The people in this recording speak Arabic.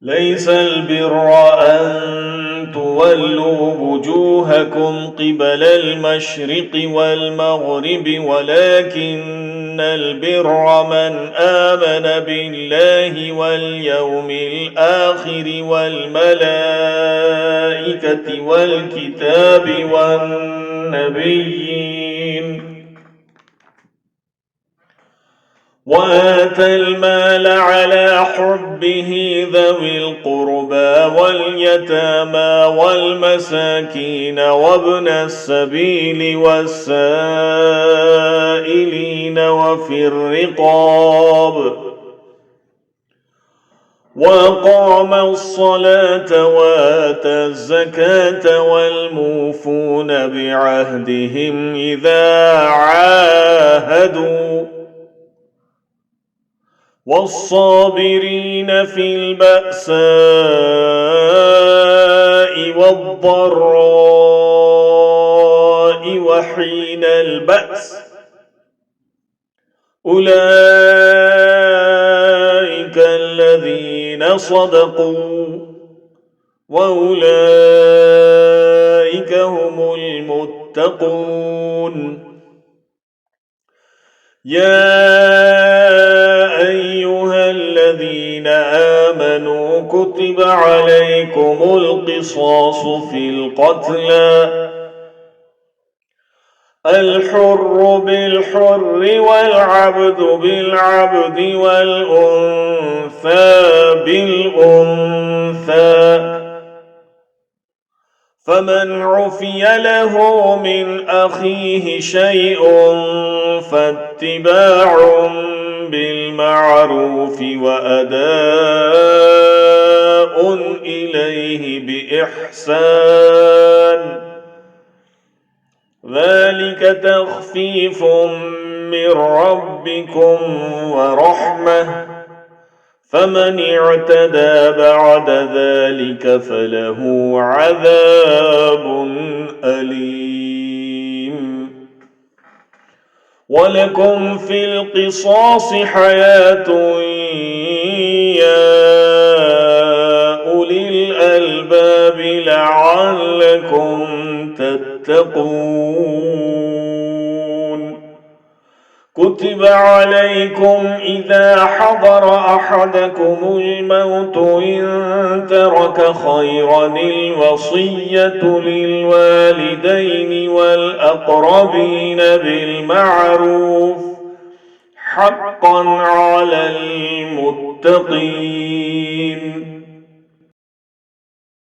ليس البر أن تولوا وجوهكم قبل المشرق والمغرب ولكن البر من آمن بالله واليوم الآخر والملائكة والكتاب والنبيين وآتى المال على حبه ذوي القربى واليتامى والمساكين وابن السبيل والسائلين وفي الرقاب وأقام الصلاة وآتى الزكاة والموفون بعهدهم إذا عاهدوا والصابرين في البأساء والضراء وحين البأس أولئك الذين صدقوا وأولئك هم المتقون يا أيها الذين آمنوا كتب عليكم القصاص في القتلى الحر بالحر والعبد بالعبد والأنثى بالأنثى فمن عفي له من أخيه شيء فاتباع بالمعروف وأداء إليه بإحسان ذلك تخفيف من ربكم ورحمة فمن اعتدى بعد ذلك فله عذاب أليم ولكم في القصاص حياة يا أولي الألباب لعلكم تتقون كتب عليكم إذا حضر أحدكم الموت إن ترك خيرا الوصية للوالدين والأقربين بالمعروف حقا على المتقين